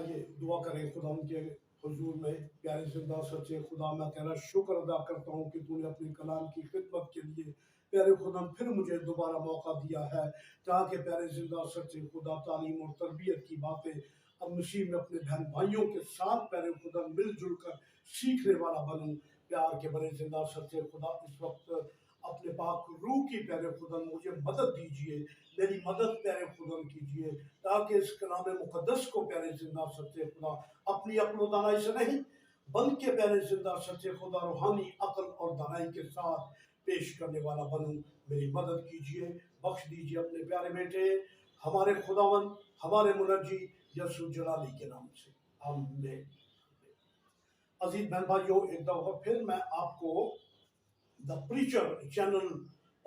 आइए दुआ करें खुदा उनके हुजूर में। प्यारे जिंदा सच्चे खुदा, मैं तेरा शुक्र अदा करता हूँ कि तूने अपने कलाम की खिदमत के लिए प्यारे खुदा फिर मुझे दोबारा मौका दिया है, ताकि प्यारे जिंदा सच्चे खुदा तालीम और तरबियत की बातें अब नसीब में अपने बहन भाइयों के साथ प्यारे खुदा मिलजुल कर सीखने वाला बनूं। प्यार के बड़े जिंदा सच्चे खुदा, इस वक्त अपने पाक रूह की प्यारे खुदा मुझे मदद दीजिए, मेरी मदद प्यारे खुदा कीजिए, ताकि इस कलाम मुकद्दस को प्यारे जिंदा सच्चे खुदा अपनी अक्ल और दानाई से नहीं बल्कि प्यारे जिंदा सच्चे खुदा रूहानी अक्ल और दानाई के साथ पेश करने वाला बनूं। मेरी मदद कीजिए, बख्श दीजिए अपने प्यारे बेटे हमारे खुदावन हमारे मुनज्जी यसु जलाली के नाम से, आमीन। अजीज बहन भाइयों, एक दफा फिर मैं आपको द प्रीचर चैनल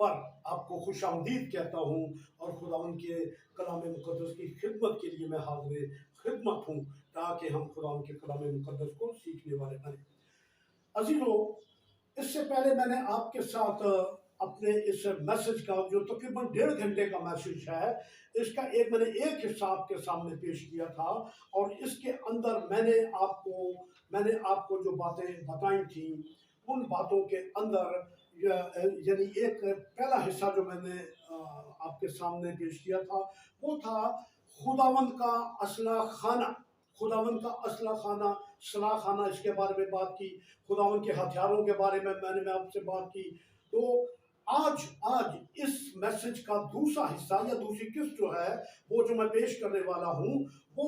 पर आपको खुशामदीद कहता हूँ और खुदावन के कलाम मुकद्दस की खिदमत के लिए मैं हाज़िर खिदमत हूँ, ताकि हम खुदावन के कलाम मुकद्दस को सीखने वाले बने। अजीजों, इससे पहले मैंने आपके साथ अपने इस मैसेज का जो तकरीबन 1.5 घंटे का मैसेज है, इसका मैंने एक हिस्सा आपके सामने पेश किया था, और इसके अंदर मैंने आपको जो बातें बताई थी उन बातों के अंदर यानी एक पहला हिस्सा जो मैंने आपके सामने पेश किया था वो था खुदावंद का असला खाना, खुदावंद का असला खाना, सलाह खाना, इसके बारे में बात की। खुदावंद के हथियारों के बारे में मैंने आपसे बात की। तो आज इस मैसेज का दूसरा हिस्सा या दूसरी किस्त जो है वो जो मैं पेश करने वाला हूँ वो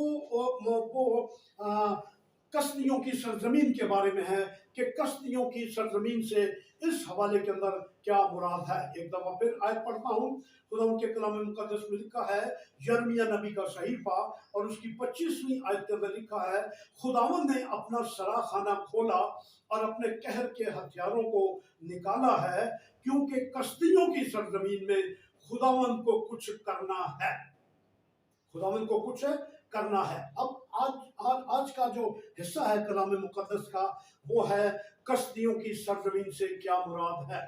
कस्तियों की सरजमीन के बारे में है कि कस्तियों की सरजमीन से इस हवाले के अंदर क्या मुराद है। एक दफा फिर आयत पढ़ता हूँ। खुदा उनके कलाम मुकद्दस में लिखा है, यिर्मयाह नबी का सहीफा और उसकी 25वीं आयत में लिखा है, खुदावंद ने अपना सराखाना खोला और अपने कहर के हथियारों को निकाला है, क्योंकि कस्तियों की सरजमीन में खुदावंद को कुछ करना है, खुदावंद को कुछ करना है। अब आज का जो हिस्सा है कलाम मुकद्दस का वो है कस्तियों की सरजमीन से क्या मुराद है।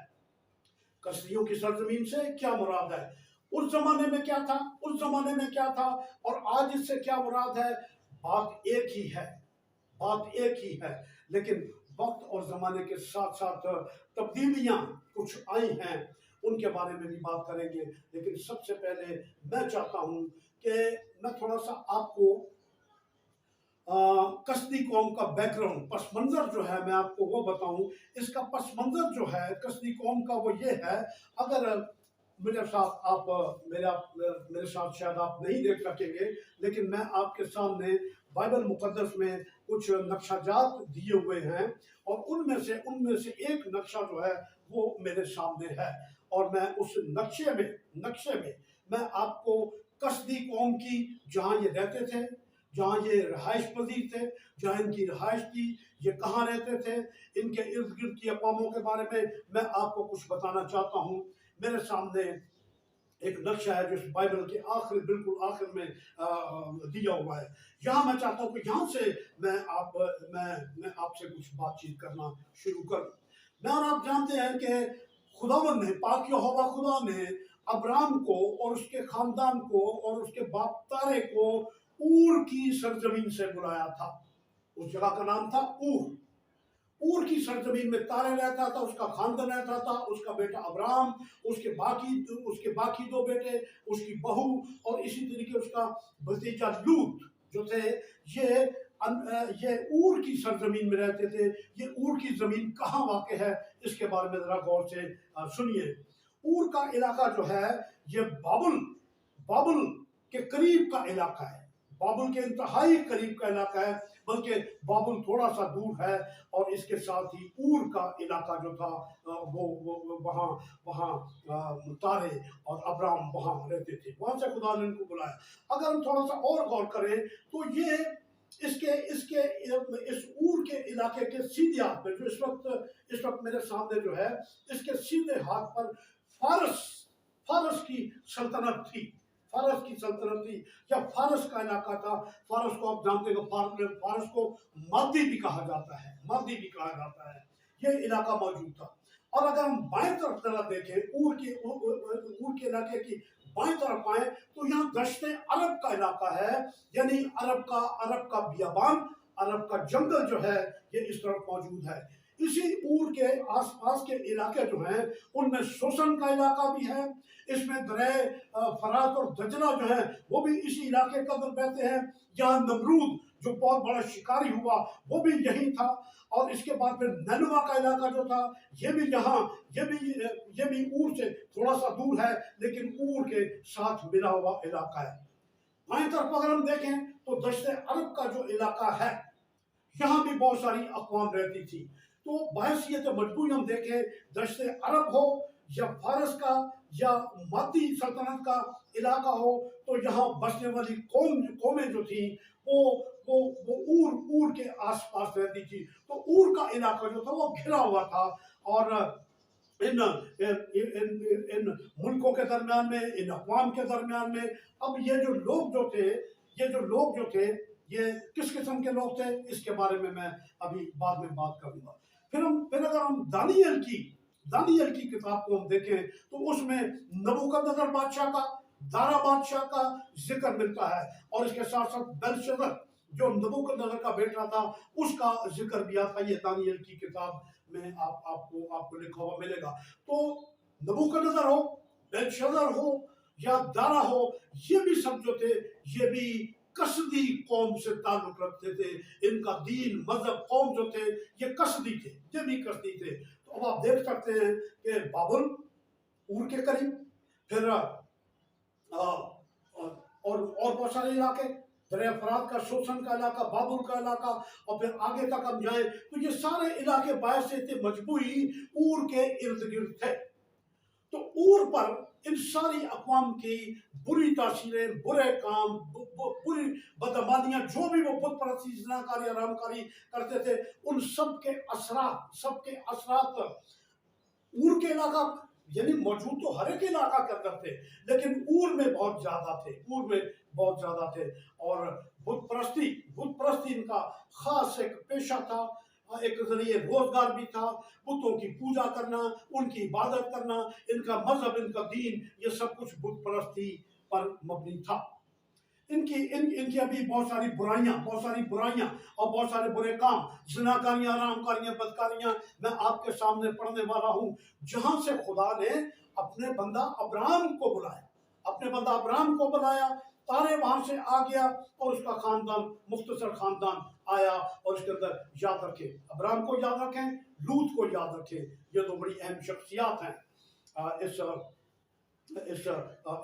कस्तियों की सरजमीन से क्या मुराद है, उस जमाने में क्या था, उस जमाने में क्या था और आज इससे क्या मुराद है। बात एक ही है, लेकिन वक्त और जमाने के साथ साथ तब्दीलियां कुछ आई हैं, उनके बारे में भी बात करेंगे। लेकिन सबसे पहले मैं चाहता हूं कि मैं थोड़ा सा आपको कसदी कौम का बैकग्राउंड, पस मंजर जो है मैं आपको वो बताऊं। इसका पस मंजर जो है कसदी कौम का वो ये है, अगर मेरे साथ शायद आप नहीं देख सकेंगे, लेकिन मैं आपके सामने बाइबल मुकद्दस में कुछ नक्शाजात दिए हुए हैं और उनमें से एक नक्शा जो है वो मेरे सामने है, और मैं उस नक्शे में मैं आपको कसदी कौम की, जहाँ ये रहते थे, जहाँ ये रहाइश पजीर थे, जहाँ इनकी रहाइश थी, ये कहाँ रहते थे, इनके इर्द गिर्द की अक़वामों के बारे में मैं आपको कुछ बताना चाहता हूँ। मेरे सामने एक नक्शा है जो बाइबल के बिल्कुल आखिर में दिया हुआ है। यहाँ मैं चाहता हूँ कि यहाँ से मैं आपसे कुछ बातचीत करना शुरू करूँ। मैं और आप जानते हैं कि खुदावंद ने, पाक यहोवा खुदा ने अब्राम को और उसके खानदान को और उसके बाप तारे को ऊर की सरजमीन से बुलाया था। उस जगह का नाम था ऊर की सरजमीन में तारे रहता था, उसका खानदान रहता था, उसका बेटा अब्राम, उसके बाकी 2 बेटे, उसकी बहू और इसी तरीके उसका भतीजा लूत जो थे, ये ऊर की सरजमीन में रहते थे। ये ऊर की जमीन कहाँ वाक़ है, इसके बारे में जरा गौर से सुनिए। ऊर का इलाका जो है ये बाबुल के करीब का इलाका है, बाबुल के इंतहाई करीब का इलाका है, बल्कि बाबुल थोड़ा सा दूर है। और इसके साथ ही ऊर का इलाका जो था वो वहाँ तारे और अब्राम वहाँ रहते थे, वहाँ से खुदा ने इनको बुलाया। अगर हम थोड़ा सा और गौर करें तो ये इस ऊर के इलाके के सीधे हाथ में, जो इस वक्त मेरे सामने जो है, इसके सीधे हाथ पर फारस की सल्तनत थी या फारस का इलाका था। फारस को आप जानते हो, फारस को मादी भी कहा जाता है, ये इलाका मौजूद था। और अगर हम बाएं तरफ जरा देखें, ऊर के इलाके की बाएं तरफ आए तो यहाँ दश्त अरब का इलाका है, यानी अरब का बियाबान, अरब का जंगल जो है ये इस तरफ मौजूद है। इसी ऊर के आसपास के इलाके जो हैं उनमें शोषण का इलाका भी है, इसमें दरे फरात और दजला जो है वो भी इसी इलाके का अंदर बहते हैं। यहाँ नमरूद जो बहुत बड़ा शिकारी हुआ वो भी यही था, और इसके बाद फिर नैनुआ का इलाका जो था ये भी यहाँ ये भी ऊर से थोड़ा सा दूर है, लेकिन ऊर के साथ मिला हुआ इलाका है। बाएं तरफ अगर हम देखें तो दश्त अरब का जो इलाका है यहाँ भी बहुत सारी अक़वाम रहती थी। तो बहैसियत मजबूरी हम देखें, दश्त अरब हो या फारस का या मादी सल्तनत का इलाका हो, तो यहाँ बसने वाली कौमें जो थी वो ऊर के आसपास रहती थी। तो ऊर का इलाका जो था वो घिरा हुआ था, और इन इन मुल्कों के दरमियान में, इन अक़वाम के दरमियान में, अब ये लोग जो थे ये किस किस्म के लोग थे इसके बारे में मैं अभी बाद में बात करूंगा। फिर अगर हम दानियल की किताब को हम देखें तो उसमें नबूकदनेस्सर बादशाह का, दारा बादशाह का जिक्र मिलता है, और इसके साथ साथ बेलशस्सर जो नबूकदनेस्सर का बेटा था उसका जिक्र भी आता है। ये दानियल की किताब में आपको लिखा हुआ मिलेगा। तो नबूकदनेस्सर हो, बेलशस्सर हो या दारा हो, ये भी सब जो थे ये भी कसदी कौम से ताल्लुक रखते थे। इनका दीन मजहब कौम जो थे ये कसदी थे, ये भी कसदी थे। तो अब आप देख सकते हैं कि बाबुल ऊर के करीब, फिर और बहुत सारे इलाके, दरिया फरात का, शोषण का इलाका, बाबुल का इलाका, और फिर आगे तक हम जाए तो ये सारे इलाके बायसे मजबूरी ऊर के इर्द गिर्द थे। तो ऊर पर इन सारी अक़वाम की बुरी तासीरें, बुरे काम, बुरी बदअमानियां, जो भी वो बुत परस्ती, ज़िनाकारी, हरामकारी करते थे, उन सब के असरात ऊर के इलाका, यानी मौजूद तो हर एक इलाका के अंदर थे, लेकिन ऊर में बहुत ज्यादा थे। और बुत परस्ती इनका खास एक पेशा था, एक जरिए रोजगार भी था। बुतों की पूजा करना, उनकी इबादत करना, इनका मजहब, इनका दीन, ये सब कुछ बुत परस्ती पर मबनी था। इनकी अभी बहुत सारी बुराइयां और बहुत सारे बुरे काम, ज़िनाकारियां, हरामकारियां, बदकारियां मैं आपके सामने पढ़ने वाला हूं, जहां से खुदा ने अपने बंदा अब्राहम को बुलाया। तारे वहां से आ गया और उसका खानदान, मुख्तसर खानदान आया, और इसके अंदर याद रखें, अब्राहम को याद रखें, लूत को याद रखें, ये दो बड़ी अहम शख्सियात हैं इस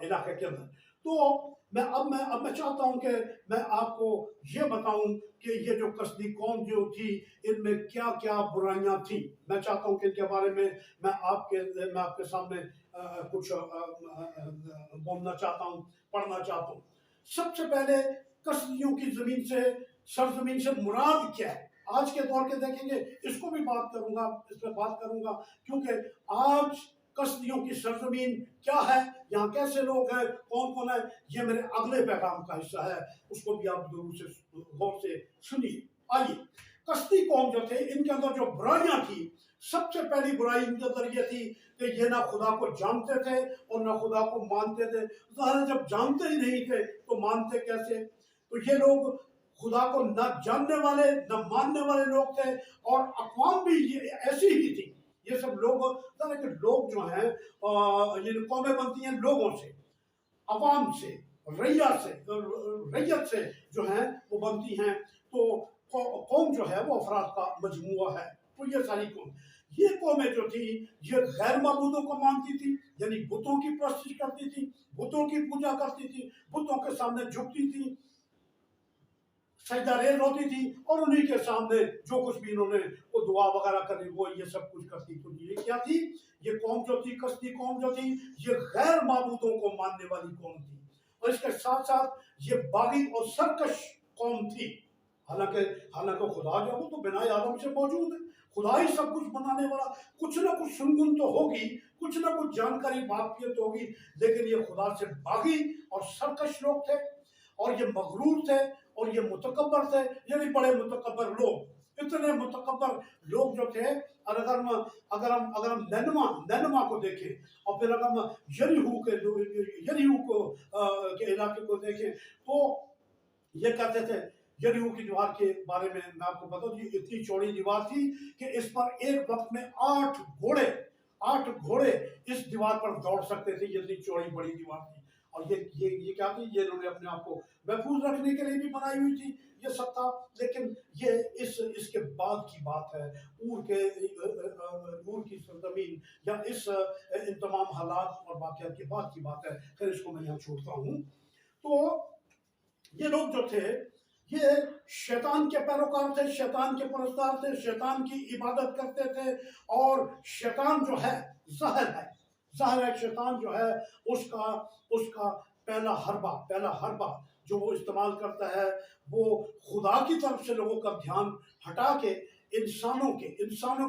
इलाके के अंदर। तो मैं चाहता हूं कि मैं आपको ये बताऊं कि ये जो कसदी कौम जो थी इनमें क्या क्या बुराइयां थी। मैं चाहता हूं कि इनके बारे में मैं आपके सामने कुछ बोलना चाहता हूं, पढ़ना चाहता हूं। सबसे पहले कसदियों की सरजमीन से मुराद क्या है, आज के दौर के देखेंगे, इसको भी इस पर बात करूंगा, क्योंकि आज कसदियों की सरजमीन क्या है, यहाँ कैसे लोग हैं, कौन कौन है, ये मेरे अगले पैगाम का हिस्सा है, उसको भी आप गौर से सुनिए। आइए, कसदी कौम जो थे इनके अंदर जो बुराइयां थी, सबसे पहली बुराई इनके अंदर ये थी कि ये ना खुदा को जानते थे और ना खुदा को मानते थे। जब जानते ही नहीं थे तो मानते कैसे? तो ये लोग खुदा को न जानने वाले न मानने वाले लोग थे, और अक़वाम भी ये ऐसी ही थी। ये सब लोग जो हैं, ये कौमें बनती हैं लोगों से, अवाम से, रैयत से जो हैं वो बनती हैं। तो कौम जो है वो अफराद का मजमूआ है। तो ये सारी ये कौमें जो थी ये गैर माबूदों को मानती थी, यानी बुतों की परस्तिश करती थी, बुतों की पूजा करती थी, बुतों के सामने झुकती थी, सजदा रेज़ होती थी, और उन्हीं के सामने जो कुछ भी इन्होंने वो दुआ वगैरह करनी वो ये सब कुछ करती थी। ये क्या थी? ये कौम जो थी, कसदी कौम जो थी, ये गैर माबूदों को मानने वाली कौम थी, और इसके साथ साथ ये बागी और सरकश कौम थी। हालांकि खुदा जो वो तो बिना आदम से मौजूद है, खुदा ही सब कुछ बनाने वाला, कुछ ना कुछ सुनगुन तो होगी, कुछ ना कुछ जानकारी वाकियत होगी, लेकिन ये खुदा से बागी और सरकश लोग थे, और ये मगरूर थे, और ये मुतकब्बर थे, यानी बड़े मुतकब्बर लोग। इतने मुतकब्बर लोग जो थे। और अगर हम नैनवा को देखें, और फिर अगर हम यरीहू को के इलाके को देखें, तो ये कहते थे, यरीहो की दीवार के बारे में मैं आपको बता दूं, ये इतनी चौड़ी दीवार थी कि इस पर एक वक्त में 8 घोड़े इस दीवार पर दौड़ सकते थे। ये इतनी चौड़ी बड़ी दीवार थी। और ये क्या थी, ये इन्होंने अपने आप को महफूज रखने के लिए भी बनाई हुई थी, ये सब था। लेकिन ये इसके बाद की बात है, ऊर की सरजमीन, या इन तमाम हालात और वाक़यात के बाद की बात है। फिर इसको मैं यहाँ छोड़ता हूँ। तो ये लोग जो थे, ये शैतान के पैरोकार थे, शैतान के परस्तार थे, शैतान की इबादत करते थे। और शैतान जो है, ज़ाहिर है शैतान जो है, उसका पहला हरबा जो वो इस्तेमाल करता है, वो खुदा की तरफ से लोगों का ध्यान हटा के इंसानों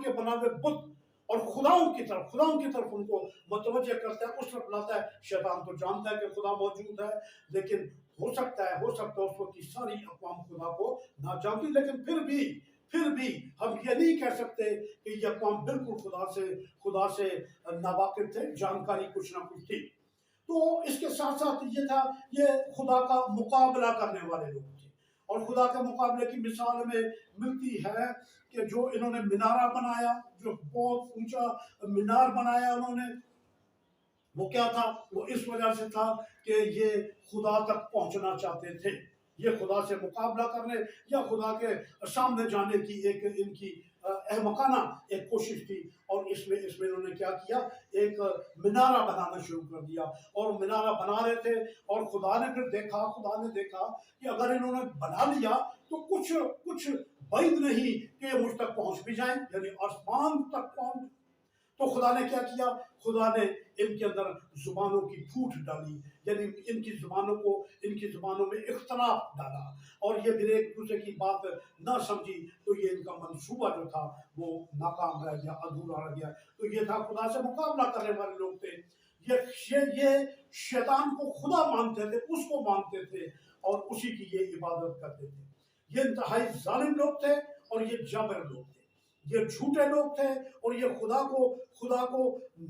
के बनाए बुत और खुदाओं की तरफ उनको मुतवज्जे करता है, उस तरफ लाता है। शैतान तो जानता है कि खुदा मौजूद है, लेकिन हो सकता है उस वक्त की सारी अक़वाम खुदा को ना जानती, लेकिन फिर भी हम ये नहीं कह सकते कि ये अक़वाम बिल्कुल खुदा से नावाकिफ थे, जानकारी कुछ ना कुछ थी। तो इसके साथ साथ ये खुदा का मुकाबला करने वाले लोग थे। और खुदा के मुकाबले की मिसाल में मिलती है कि जो इन्होंने मीनारा बनाया, जो बहुत ऊंचा मीनार बनाया उन्होंने, वो क्या था, वो इस वजह से था कि ये खुदा तक पहुंचना चाहते थे। ये खुदा से मुकाबला करने या खुदा के सामने जाने की एक इनकी अहमकाना एक कोशिश थी। और इसमें इन्होंने क्या किया, एक मीनारा बनाना शुरू कर दिया। और मीनारा बना रहे थे, और खुदा ने देखा कि अगर इन्होंने बना लिया तो कुछ बैद नहीं कि ये मुझ तक पहुंच भी जाएं, यानी आसमान तक पहुंच। तो खुदा ने क्या किया, खुदा ने इनके अंदर जुबानों की फूट डाली, यानी इनकी जुबानों में इख्तलाफ डाला। और ये फिर एक दूसरे की बात ना समझी, तो ये इनका मंसूबा जो था वो नाकाम रह गया, अधूरा रह गया। तो ये था, खुदा से मुकाबला करने वाले लोग थे। ये शैतान को खुदा मानते थे, उसको मानते थे, और उसी की ये इबादत करते थे। ये इंतहाई जालिम लोग थे, और ये जाबिर लोग थे, ये झूठे लोग थे, और ये खुदा को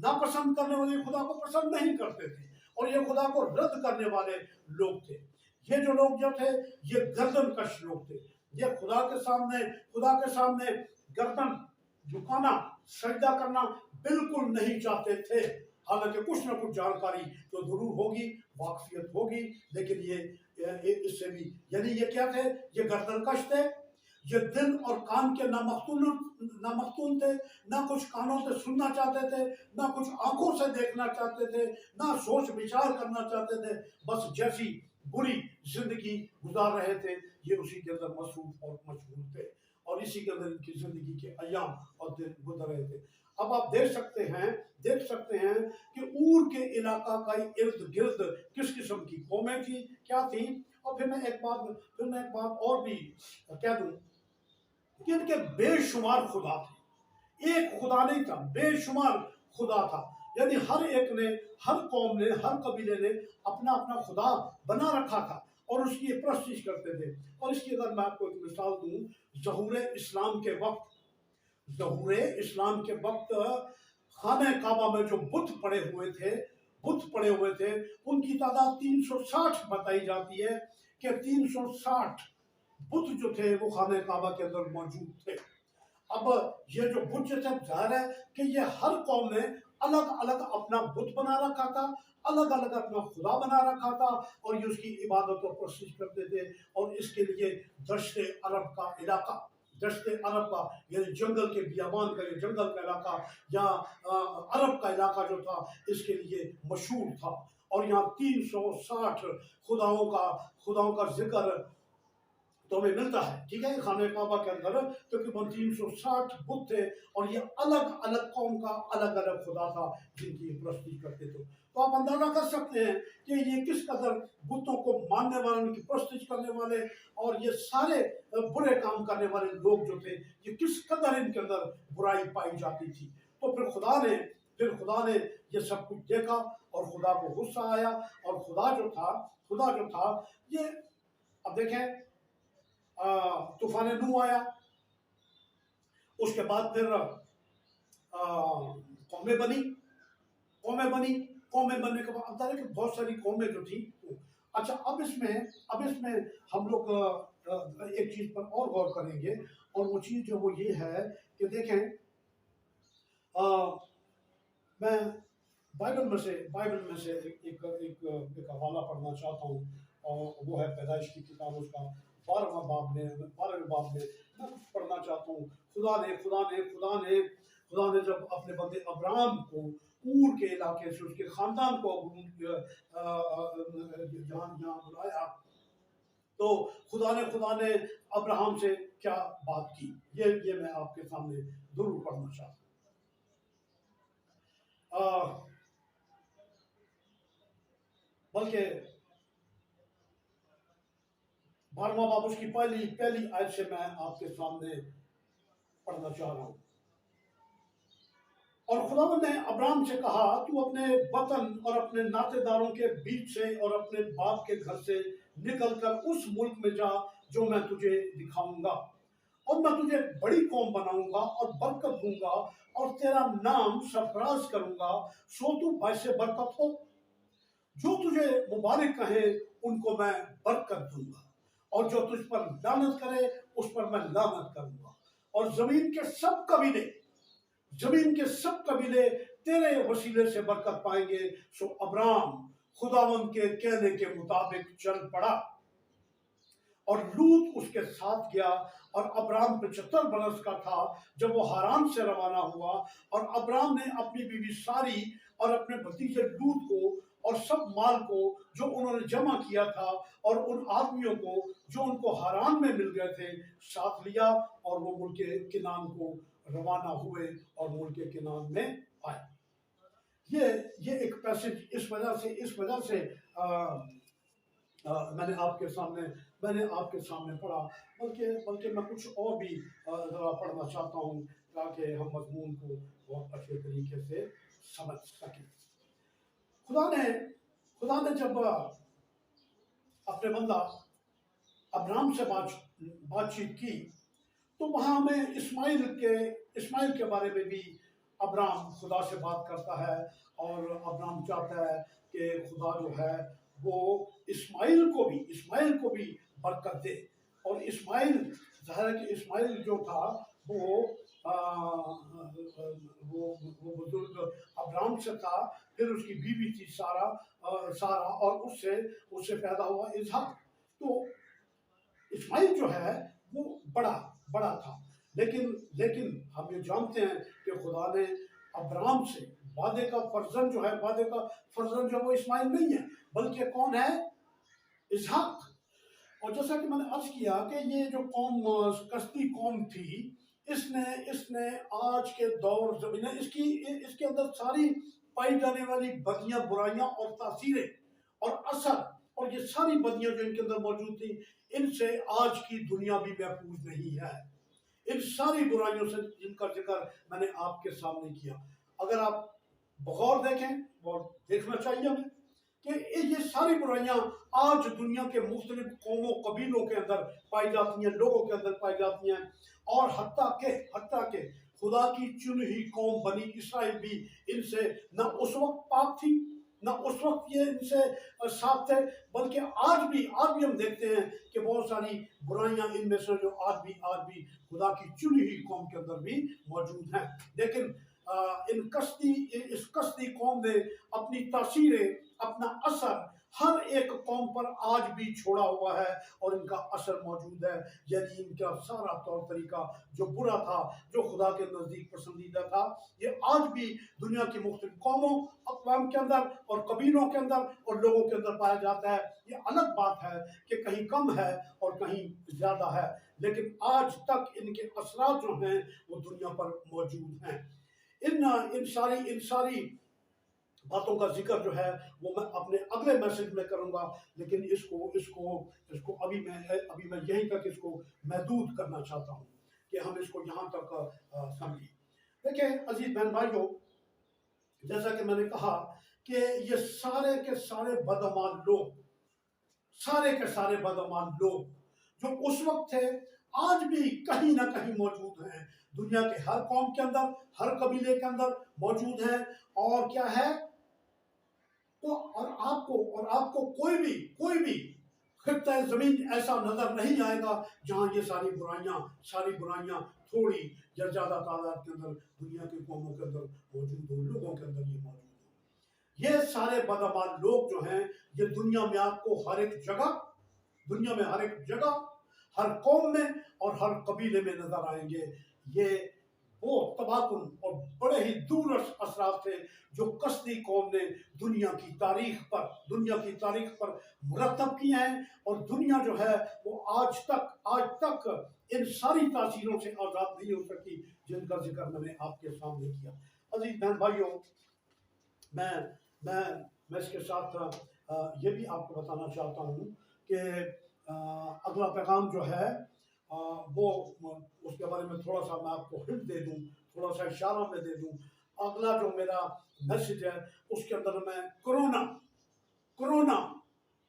नापसंद करने वाले, खुदा को पसंद नहीं करते थे, और ये खुदा को रद्द करने वाले लोग थे। ये जो लोग जो थे, ये गर्दन कश लोग थे। ये खुदा के सामने गर्दन झुकाना, सजदा करना बिल्कुल नहीं चाहते थे। हालांकि कुछ ना कुछ जानकारी तो जरूर होगी, वाकफियत होगी, लेकिन ये इससे भी, यानी ये क्या थे, ये गर्दन कश थे। ये दिल और कान के नामख्तून थे, ना कुछ कानों से सुनना चाहते थे, ना कुछ आंखों से देखना चाहते थे, ना सोच विचार करना चाहते थे। बस जैसी बुरी जिंदगी गुजार रहे थे, ये उसी के अंदर मसरूफ और मशगूल थे, और इसी के अंदर इनकी जिंदगी के अयाम और दिन गुजर रहे थे। अब आप देख सकते हैं कि ऊर के इलाका का इर्द गिर्द किस किस्म की कौमें थी, क्या थी। और फिर मैं एक बात और भी कह दूं कि इनके बेशुमार खुदा थे। एक खुदा नहीं था, बेशुमार खुदा था। यानी हर कौम ने, हर कबीले ने अपना अपना खुदा बना रखा था, और उसकी परस्तिश करते थे। और इसकी अगर मैं आपको एक मिसाल दूं, ज़हूर इस्लाम के वक्त खाने काबा में जो बुत पड़े हुए थे, उनकी तादाद 360 बताई जाती है, कि 360 बुत जो थे वो खाने काबा के अंदर मौजूद थे। अब ये जो बुत जो थे, जाहिर है कि ये हर कौम ने अलग अलग अपना बुत बना रखा था, अलग अलग अपना खुदा बना रखा था, और ये उसकी इबादत और परस्तिश करते थे। और इसके लिए दश्त अरब का यानी जंगल के बियाबान का, या जंगल का इलाका, या अरब का इलाका जो था, इसके लिए मशहूर था। और यहाँ 360 खुदाओं का जिक्र तो हमें मिलता है, ठीक है, खाने काबा के अंदर तकरीबन 360 बुत थे, और ये अलग अलग कौम का अलग अलग खुदा था जिनकी परस्तिश करते थे। तो आप अंदाजा कर सकते हैं कि ये किस कदर बुतों को मानने वाले, उनकी परस्तिश करने वाले, और ये सारे बुरे काम करने वाले लोग जो थे, ये किस कदर इनके अंदर बुराई पाई जाती थी। तो फिर खुदा ने ये सब कुछ देखा, और खुदा को गुस्सा आया, और खुदा जो था ये, अब देखें, तूफान नूह आया, اس کے بعد پھر قومیں بنی، قومیں بنی، قومیں بننے کے بعد اب ظاہر ہے کہ بہت ساری قومیں جو تھیں. اچھا اب اس میں ہم لوگ ایک چیز پر اور غور کریں گے، اور وہ چیز جو وہ یہ ہے کہ دیکھیں میں بائبل میں سے ایک حوالہ پڑھنا چاہتا ہوں، اور وہ ہے پیدائش کی کتاب، اس کا 12واں باب میں میں کچھ پڑھنا چاہتا ہوں. خدا نے جب اپنے بندے ابراہم کو اور کے علاقے سے، اس کے خاندان کو جہاں بلایا، تو خدا نے ابراہم سے کیا بات کی، یہ میں آپ کے سامنے ضرور پڑھنا چاہتا ہوں. بلکہ 12واں باب اس کی پہلی آیت سے میں آپ کے سامنے پڑھنا چاہ رہا ہوں. اور خداوند نے ابراہم سے کہا، تو اپنے وطن اور اپنے ناطے داروں کے بیچ سے اور اپنے باپ کے گھر سے نکل کر اس ملک میں جا جو میں تجھے دکھاؤں گا، اور میں تجھے بڑی قوم بناؤں گا اور برکت دوں گا اور تیرا نام سرفراز کروں گا، سو تو باعث برکت ہو. جو تجھے مبارک کہے ان کو میں برکت دوں گا، اور جو تجھ پر لعنت کرے اس پر میں لعنت کروں گا، اور زمین کے سب قبیلے تیرے وسیلے سے برکت پائیں گے. سو ابراہم خداوند کے کہنے کے مطابق چل پڑا، اور لوط اس کے ساتھ گیا، اور ابراہم 75 برس کا تھا جب وہ ہاران سے روانہ ہوا. اور ابراہم نے اپنی بیوی ساری اور اپنے بھتیجے لوط کو اور سب مال کو جو انہوں نے جمع کیا تھا اور ان آدمیوں کو جو ان کو ہاران میں مل گئے تھے ساتھ لیا، اور وہ ملک کنعان کو روانہ ہوئے اور ملک کنعان میں آئے. یہ ایک پیسج اس وجہ سے میں نے آپ کے سامنے پڑھا، بلکہ میں کچھ اور بھی ذرا پڑھنا چاہتا ہوں تاکہ ہم مضمون کو بہت اچھے طریقے سے سمجھ سکیں. خدا نے جب اپنے بندہ ابراہم سے بات چیت کی، تو وہاں ہمیں اسماعیل کے بارے میں بھی ابراہم خدا سے بات کرتا ہے، اور ابراہم چاہتا ہے کہ خدا جو ہے وہ اسماعیل کو بھی برکت دے. اور اسماعیل، ظاہر ہے کہ اسماعیل جو تھا وہ بزرگ ابراہم سے تھا، پھر اس کی بیوی تھی سارا، اور اس سے پیدا ہوا اسحاق. تو اسماعیل جو ہے وہ بڑا تھا، لیکن ہم یہ جانتے ہیں کہ خدا نے ابراہم سے وعدے کا فرزند جو ہے وہ اسماعیل نہیں ہے، بلکہ کون ہے؟ اسحاق. اور جیسا کہ میں نے عرض کیا کہ یہ جو قوم کستی قوم تھی، اس نے آج کے دور زمینہ اس کے اندر ساری پائی جانے والی بدیاں، برائیاں اور تاثیریں اور اثر، اور یہ ساری بدیاں جو ان کے اندر موجود تھیں، ان سے آج کی دنیا بھی محفوظ نہیں ہے. ان ساری برائیوں سے جن کا ذکر میں نے آپ کے سامنے کیا، اگر آپ بغور دیکھیں، اور دیکھنا چاہیے ہمیں، کہ یہ ساری برائیاں آج دنیا کے مختلف قوموں قبیلوں کے اندر پائی جاتی ہیں، لوگوں کے اندر پائی جاتی ہیں. اور حتیٰ کہ خدا کی چنی قوم بنی اسرائیل بھی ان سے نہ اس وقت پاک تھی، نہ اس وقت یہ ان سے صاف تھے، بلکہ آج بھی ہم دیکھتے ہیں کہ بہت ساری برائیاں ان میں سے جو آج بھی خدا کی چنی ہوئی قوم کے اندر بھی موجود ہیں. لیکن اس کستی قوم نے اپنی تاثیریں، اپنا اثر ہر ایک قوم پر آج بھی چھوڑا ہوا ہے، اور ان کا اثر موجود ہے. یعنی ان کا سارا طور طریقہ جو برا تھا، جو خدا کے نزدیک پسندیدہ تھا، یہ آج بھی دنیا کی مختلف قوموں، اقوام کے اندر اور قبیلوں کے اندر اور لوگوں کے اندر پایا جاتا ہے. یہ الگ بات ہے کہ کہیں کم ہے اور کہیں زیادہ ہے، لیکن آج تک ان کے اثرات جو ہیں وہ دنیا پر موجود ہیں. ان ساری باتوں کا ذکر جو ہے وہ میں اپنے اگلے میسج میں کروں گا، لیکن اس کو ابھی میں یہیں تک اس کو محدود کرنا چاہتا ہوں کہ ہم اس کو یہاں تک سمجھیں. دیکھیں عزیز بہن بھائیوں، جیسا کہ میں نے کہا کہ یہ سارے کے سارے بدعمال لوگ جو اس وقت تھے आज भी कहीं ना कहीं मौजूद हैं, दुनिया के हर कौम के अंदर, हर कबीले के अंदर मौजूद हैं। और क्या है, तो और आपको कोई भी खित्ता जमीन ऐसा नजर नहीं आएगा जहां ये सारी बुराइयां थोड़ी या ज्यादा तादाद के अंदर दुनिया के कौमों के अंदर मौजूद हो, लोगों के अंदर ये मौजूद हो। ये सारे बदअमाल लोग जो हैं, ये दुनिया में आपको हर एक जगह, हर कौम में और हर कबीले में नजर आएंगे। ये वो तबाकुन और बड़े ही दूर असरात थे जो कसदी कौम ने दुनिया की तारीख पर मुरतब किए हैं। और दुनिया जो है वो आज तक इन सारी तासीरों से आज़ाद नहीं हो सकी जिनका जिक्र मैंने आपके सामने किया। अजीज बहन भाइयों, मैं इसके साथ ये भी आपको बताना चाहता हूँ कि अगला पैगाम जो है वो उसके बारे में थोड़ा सा मैं आपको हिंट दे दूं, थोड़ा सा इशारा में दे दूं। अगला जो मेरा मैसेज है उसके अंदर मैं कोरोना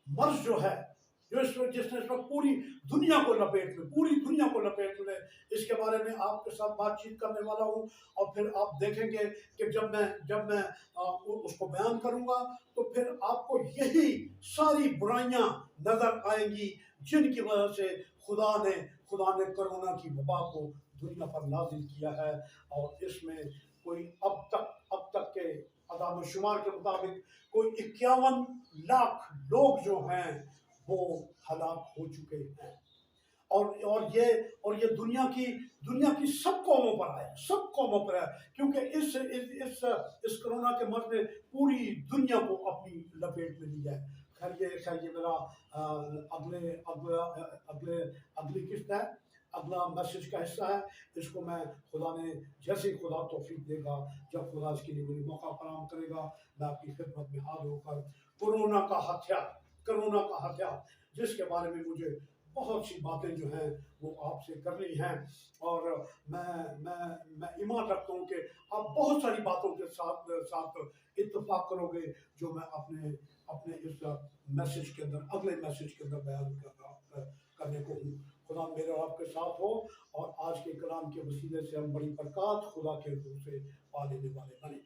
मर्ज जो है, जिसने इस वक्त पूरी दुनिया को लपेट ले, इसके बारे में आपके साथ बातचीत करने वाला हूँ। और फिर आप देखेंगे कि जब मैं उसको बयान करूंगा तो फिर आपको यही सारी बुराइयां नजर आएंगी जिनकी वजह से खुदा ने कोरोना की वबा को दुनिया पर नाजिल किया है। और इसमें कोई अब तक के अदाद शुमार के मुताबिक कोई 51 लाख लोग जो हैं वो हलाक हो चुके हैं। और ये दुनिया की सब कौमों पर है, क्योंकि इस कोरोना के मर्ज ने पूरी दुनिया को अपनी लपेट में लिया है। खैर ये मेरा अगली किस्त है, अगला मैसेज का हिस्सा है। इसको मैं खुदा ने जैसे ही खुदा तौफीक देगा, जब खुदा इसके लिए मुझे मौका फराहम करेगा, मैं आपकी खिदमत में हाजिर होकर कोरोना का हथियार जिसके बारे में मुझे बहुत सी बातें जो हैं वो आपसे करनी हैं। और मैं ईमान रखता हूँ कि आप बहुत सारी बातों के साथ इत्तेफाक करोगे जो मैं अपने इस मैसेज के अंदर, अगले मैसेज के अंदर बयान करने को हूँ। खुदा मेरे और आपके साथ हो और आज के कलाम के वसीले से हम बड़ी बरकत खुदा के रूप से पा लेने वाले बने।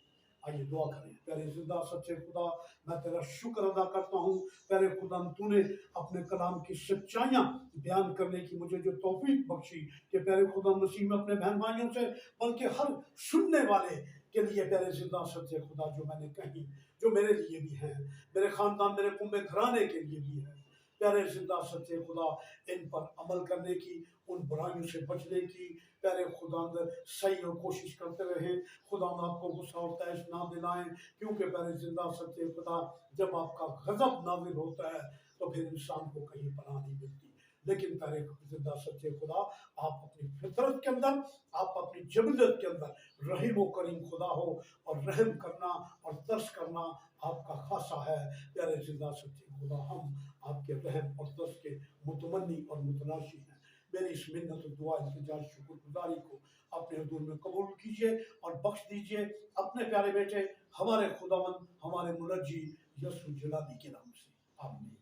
आइए दुआ करें। प्यारे जिंदा सच्चे खुदा, मैं तेरा शुक्र अदा करता हूँ। प्यारे खुदा, तूने अपने कलाम की सच्चाइयाँ बयान करने की मुझे जो तौफीक बख्शी कि प्यारे खुदा मसीह में अपने बहन भाइयों से, बल्कि हर सुनने वाले के लिए प्यारे जिंदा सच्चे खुदा जो मैंने कही, जो मेरे लिए भी है, मेरे खानदान, मेरे कुंबे घराने के लिए भी है, प्यारे जिंदा सच्चे खुदा इन पर अमल करने की, उन बुराइयों से बचने की प्यारे खुदा सही और कोशिश करते रहें। खुदा आपको गुस्सा और तैश ना दिलाएं, क्योंकि प्यारे जिंदा सच्चे खुदा जब आपका गजब नाजिल होता है तो फिर इंसान को कहीं पनाह नहीं मिलती। लेकिन प्यारे जिंदा सच्चे खुदा, आप अपनी फितरत के अंदर, आप अपनी जबलत के अंदर रहीम व करीम खुदा हो और रहम करना और दर्श करना आपका खासा है। प्यारे जिंदा सच्चे खुदा, हम आपके रहम और दर्श के मुतमन्नी और मुतनाशी हैं। मेरी इस मिन्नत दुआ इल्तिजा शुक्रगुजारी को अपने हुजूर में कबूल कीजिए और बख्श दीजिए अपने प्यारे बेटे हमारे खुदावंद, हमारे मुनज्जी यसु जलाली के नाम से, आमीन।